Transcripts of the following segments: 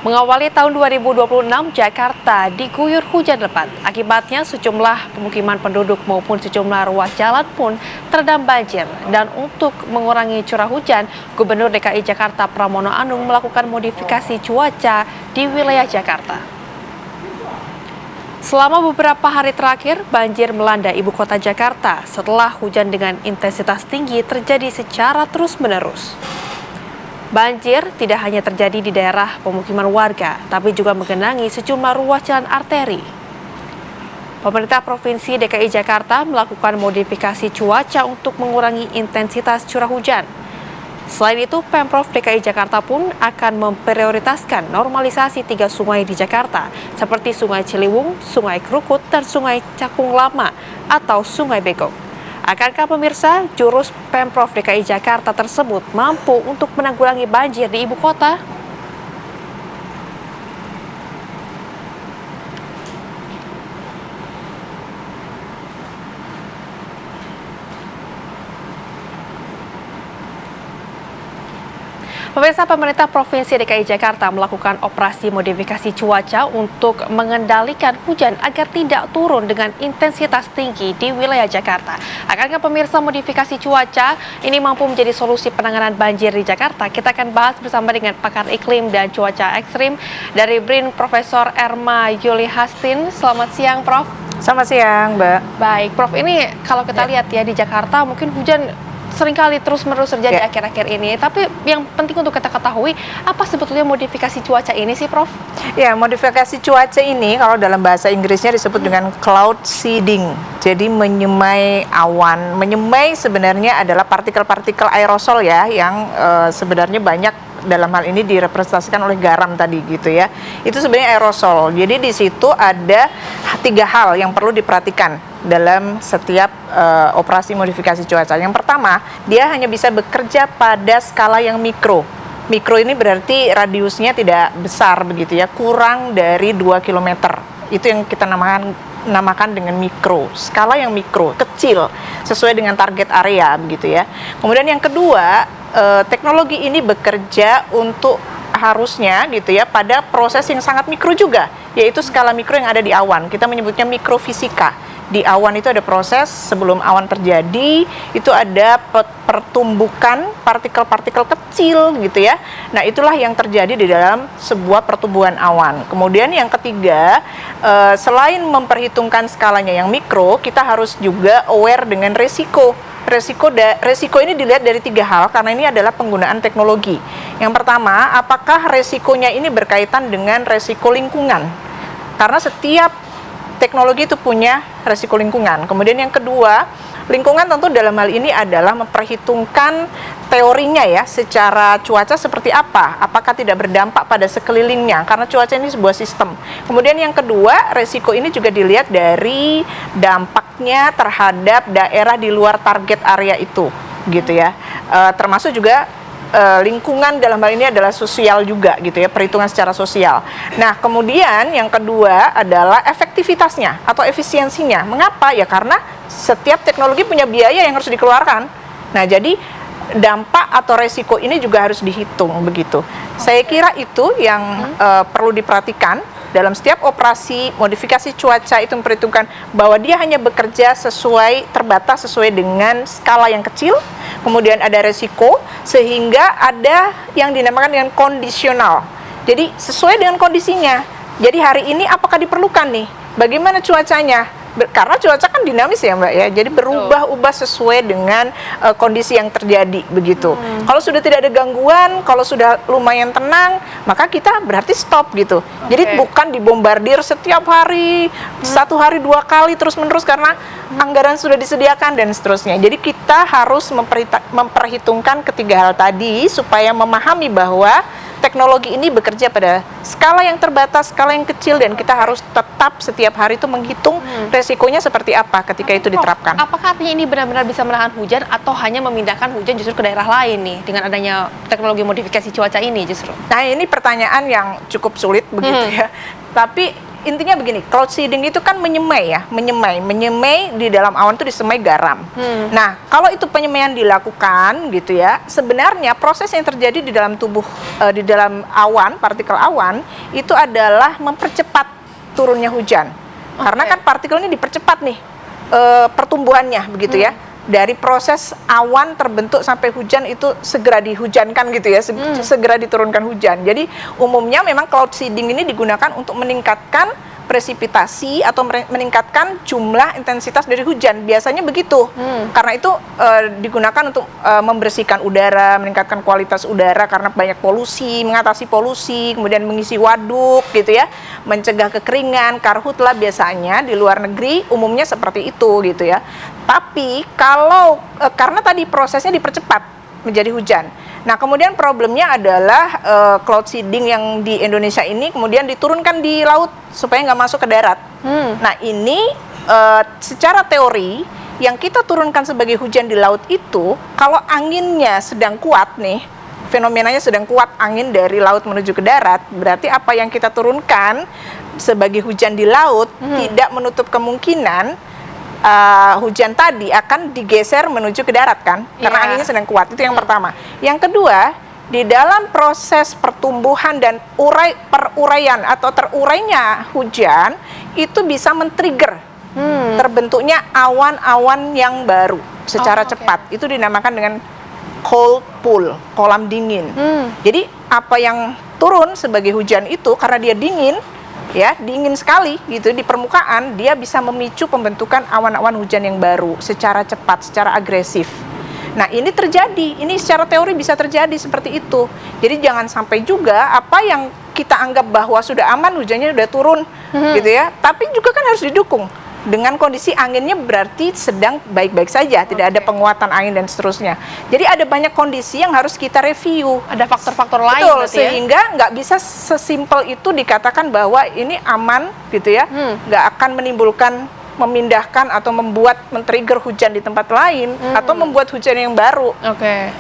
Mengawali tahun 2026, Jakarta diguyur hujan lebat. Akibatnya sejumlah pemukiman penduduk maupun sejumlah ruas jalan pun terendam banjir. Dan untuk mengurangi curah hujan, Gubernur DKI Jakarta Pramono Anung melakukan modifikasi cuaca di wilayah Jakarta. Selama beberapa hari terakhir, banjir melanda ibu kota Jakarta setelah hujan dengan intensitas tinggi terjadi secara terus-menerus. Banjir tidak hanya terjadi di daerah pemukiman warga, tapi juga menggenangi sejumlah ruas jalan arteri. Pemerintah Provinsi DKI Jakarta melakukan modifikasi cuaca untuk mengurangi intensitas curah hujan. Selain itu, Pemprov DKI Jakarta pun akan memprioritaskan normalisasi 3 sungai di Jakarta, seperti Sungai Ciliwung, Sungai Krukut, dan Sungai Cakung Lama atau Sungai Begong. Akankah pemirsa, jurus Pemprov DKI Jakarta tersebut mampu untuk menanggulangi banjir di ibu kota? Pemirsa, pemerintah Provinsi DKI Jakarta melakukan operasi modifikasi cuaca untuk mengendalikan hujan agar tidak turun dengan intensitas tinggi di wilayah Jakarta. Akankah pemirsa modifikasi cuaca ini mampu menjadi solusi penanganan banjir di Jakarta? Kita akan bahas bersama dengan pakar iklim dan cuaca ekstrim dari BRIN Profesor Erma Yuli Hastin. Selamat siang, Prof. Selamat siang, Mbak. Baik, Prof. Ini kalau kita lihat ya di Jakarta mungkin hujan seringkali terus-menerus terjadi akhir-akhir ini. Tapi yang penting untuk kita ketahui, apa sebetulnya modifikasi cuaca ini sih, Prof? Ya, modifikasi cuaca ini kalau dalam bahasa Inggrisnya disebut dengan cloud seeding. Jadi menyemai awan. Menyemai sebenarnya adalah partikel-partikel aerosol ya, yang sebenarnya banyak dalam hal ini direpresentasikan oleh garam tadi gitu ya. Itu sebenarnya aerosol. Jadi di situ ada 3 hal yang perlu diperhatikan dalam setiap operasi modifikasi cuaca. Yang pertama, dia hanya bisa bekerja pada skala yang mikro. Mikro ini berarti radiusnya tidak besar begitu ya, kurang dari 2 km. Itu yang kita namakan dengan mikro. Skala yang mikro, kecil, sesuai dengan target area begitu ya. Kemudian yang kedua, teknologi ini bekerja untuk harusnya gitu ya pada proses yang sangat mikro juga, yaitu skala mikro yang ada di awan. Kita menyebutnya mikrofisika. Di awan itu ada proses sebelum awan terjadi, itu ada pertumbukan partikel-partikel kecil gitu ya. Nah, itulah yang terjadi di dalam sebuah pertumbuhan awan. Kemudian yang ketiga, selain memperhitungkan skalanya yang mikro, kita harus juga aware dengan resiko. Resiko ini dilihat dari 3 hal karena ini adalah penggunaan teknologi. Yang pertama, apakah resikonya ini berkaitan dengan resiko lingkungan? Karena setiap teknologi itu punya resiko lingkungan. Kemudian yang kedua, lingkungan tentu dalam hal ini adalah memperhitungkan teorinya ya, secara cuaca seperti apa, apakah tidak berdampak pada sekelilingnya, karena cuaca ini sebuah sistem. Kemudian yang kedua, resiko ini juga dilihat dari dampaknya terhadap daerah di luar target area itu, gitu ya. Termasuk juga lingkungan dalam hal ini adalah sosial juga gitu ya, perhitungan secara sosial. Nah, kemudian yang kedua adalah efektivitasnya atau efisiensinya. Mengapa? Ya karena setiap teknologi punya biaya yang harus dikeluarkan. Nah, jadi dampak atau resiko ini juga harus dihitung begitu. Saya kira itu yang perlu diperhatikan dalam setiap operasi modifikasi cuaca, itu memperhitungkan bahwa dia hanya bekerja terbatas sesuai dengan skala yang kecil, kemudian ada resiko, sehingga ada yang dinamakan dengan kondisional. Jadi sesuai dengan kondisinya. Jadi hari ini apakah diperlukan nih? Bagaimana cuacanya? Karena cuaca kan dinamis ya Mbak ya, jadi berubah-ubah sesuai dengan kondisi yang terjadi begitu. Kalau sudah tidak ada gangguan, kalau sudah lumayan tenang, maka kita berarti stop gitu. Jadi bukan dibombardir setiap hari, 1 hari 2 kali terus-menerus karena anggaran sudah disediakan dan seterusnya. Jadi kita harus memperhitungkan ketiga hal tadi supaya memahami bahwa teknologi ini bekerja pada skala yang terbatas, skala yang kecil, dan kita harus tetap setiap hari itu menghitung resikonya seperti apa ketika itu diterapkan. Apakah artinya ini benar-benar bisa menahan hujan atau hanya memindahkan hujan justru ke daerah lain nih dengan adanya teknologi modifikasi cuaca ini justru? Nah, ini pertanyaan yang cukup sulit begitu ya. Tapi intinya begini, cloud seeding itu kan menyemai di dalam awan itu disemai garam. Nah, kalau itu penyemaian dilakukan gitu ya, sebenarnya proses yang terjadi di dalam tubuh, di dalam awan, partikel awan, itu adalah mempercepat turunnya hujan. Karena kan partikel ini dipercepat nih pertumbuhannya begitu ya. Dari proses awan terbentuk sampai hujan itu segera dihujankan gitu ya, segera diturunkan hujan. Jadi umumnya memang cloud seeding ini digunakan untuk meningkatkan presipitasi atau meningkatkan jumlah intensitas dari hujan. Biasanya begitu. Karena itu digunakan untuk membersihkan udara, meningkatkan kualitas udara karena banyak polusi, mengatasi polusi, kemudian mengisi waduk gitu ya, mencegah kekeringan, karhutlah biasanya di luar negeri umumnya seperti itu gitu ya. Tapi kalau karena tadi prosesnya dipercepat menjadi hujan. Nah, kemudian problemnya adalah cloud seeding yang di Indonesia ini kemudian diturunkan di laut supaya nggak masuk ke darat. Nah, ini secara teori yang kita turunkan sebagai hujan di laut itu, kalau anginnya sedang kuat nih, fenomenanya sedang kuat, angin dari laut menuju ke darat, berarti apa yang kita turunkan sebagai hujan di laut tidak menutup kemungkinan hujan tadi akan digeser menuju ke darat kan, karena anginnya sedang kuat. Itu yang pertama. Yang kedua, di dalam proses pertumbuhan dan peruraian atau terurainya hujan itu bisa men-trigger terbentuknya awan-awan yang baru secara cepat. Itu dinamakan dengan cold pool, kolam dingin. Jadi apa yang turun sebagai hujan itu karena dia dingin, ya dingin sekali gitu di permukaan, dia bisa memicu pembentukan awan-awan hujan yang baru secara cepat, secara agresif. Nah, ini terjadi, ini secara teori bisa terjadi seperti itu. Jadi jangan sampai juga apa yang kita anggap bahwa sudah aman, hujannya sudah turun gitu ya, tapi juga kan harus didukung dengan kondisi anginnya berarti sedang baik-baik saja, tidak ada penguatan angin dan seterusnya. Jadi ada banyak kondisi yang harus kita review. Ada faktor-faktor lain. Betul, berarti sehingga nggak bisa sesimpel itu dikatakan bahwa ini aman gitu ya, nggak akan menimbulkan, memindahkan atau membuat men-trigger hujan di tempat lain atau membuat hujan yang baru.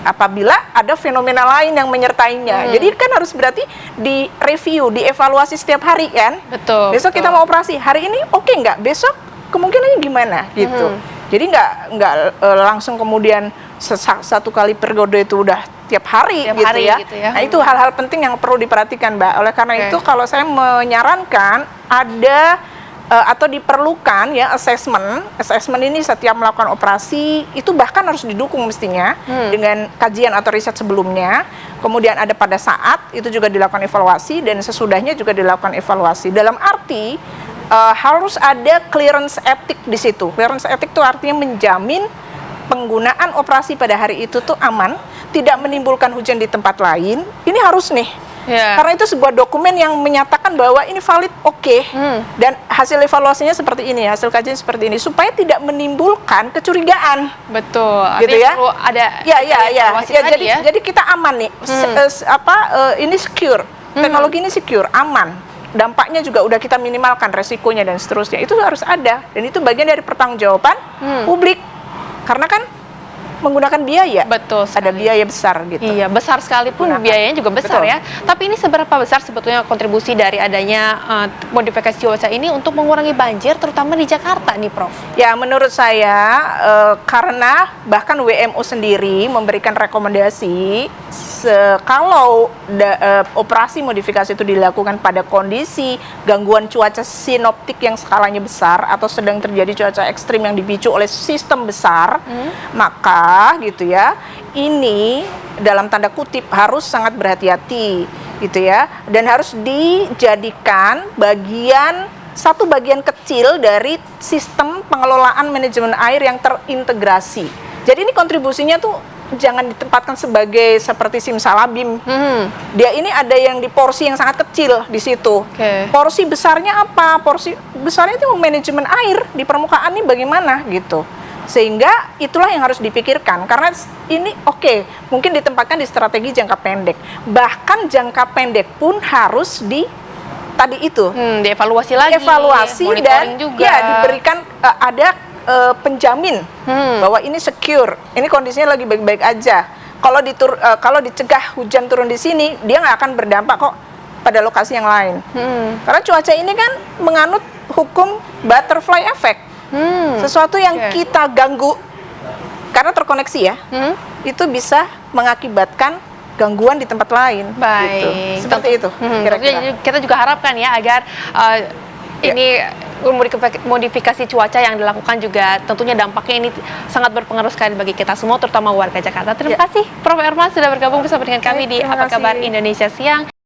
Apabila ada fenomena lain yang menyertainya. Jadi kan harus berarti direview, dievaluasi setiap hari kan. Besok kita mau operasi, hari ini oke nggak? Besok kemungkinannya gimana gitu. Jadi nggak langsung kemudian satu kali periode itu udah tiap hari, gitu ya. Nah, itu hal-hal penting yang perlu diperhatikan, Mbak. Oleh karena itu kalau saya menyarankan ada atau diperlukan ya assessment ini setiap melakukan operasi itu bahkan harus didukung mestinya dengan kajian atau riset sebelumnya. Kemudian ada pada saat itu juga dilakukan evaluasi dan sesudahnya juga dilakukan evaluasi. Dalam arti harus ada clearance etik di situ. Clearance etik itu artinya menjamin penggunaan operasi pada hari itu tuh aman, tidak menimbulkan hujan di tempat lain. Ini harus nih. Karena itu sebuah dokumen yang menyatakan bahwa ini valid, dan hasil evaluasinya seperti ini, hasil kajian seperti ini, supaya tidak menimbulkan kecurigaan. Betul. Gitu ya. Perlu ada jadi kita aman nih. Ini secure. Teknologi ini secure, aman. Dampaknya juga udah kita minimalkan resikonya dan seterusnya. Itu harus ada, dan itu bagian dari pertanggungjawaban publik. Karena kan menggunakan biaya. Betul sekali. Ada biaya besar gitu. Iya, besar sekalipun biayanya juga besar. Betul. Ya. Tapi ini seberapa besar sebetulnya kontribusi dari adanya modifikasi cuaca ini untuk mengurangi banjir terutama di Jakarta nih, Prof? Ya, menurut saya karena bahkan WMO sendiri memberikan rekomendasi kalau operasi modifikasi itu dilakukan pada kondisi gangguan cuaca sinoptik yang skalanya besar atau sedang terjadi cuaca ekstrim yang dipicu oleh sistem besar, maka gitu ya, ini dalam tanda kutip harus sangat berhati-hati gitu ya, dan harus dijadikan satu bagian kecil dari sistem pengelolaan manajemen air yang terintegrasi. Jadi ini kontribusinya tuh jangan ditempatkan sebagai seperti simsalabim. Dia ini ada yang di porsi yang sangat kecil di situ. Porsi besarnya apa? Porsi besarnya itu manajemen air di permukaan ini bagaimana gitu. Sehingga itulah yang harus dipikirkan, karena ini mungkin ditempatkan di strategi jangka pendek. Bahkan jangka pendek pun harus dievaluasi lagi, dan juga diberikan ada penjamin bahwa ini secure, ini kondisinya lagi baik-baik aja. Kalau dicegah hujan turun di sini, dia nggak akan berdampak kok pada lokasi yang lain. Karena cuaca ini kan menganut hukum butterfly effect. Sesuatu yang Oke. kita ganggu karena terkoneksi ya, itu bisa mengakibatkan gangguan di tempat lain. Baik. Gitu. Seperti itu. Kira-kira. Tentunya kita juga harapkan ya agar ini modifikasi cuaca yang dilakukan juga tentunya dampaknya ini sangat berpengaruh sekali bagi kita semua, terutama warga Jakarta. Terima kasih Prof. Erman sudah bergabung bersama dengan kami Baik, di terima Apa Kabar kasih. Indonesia Siang.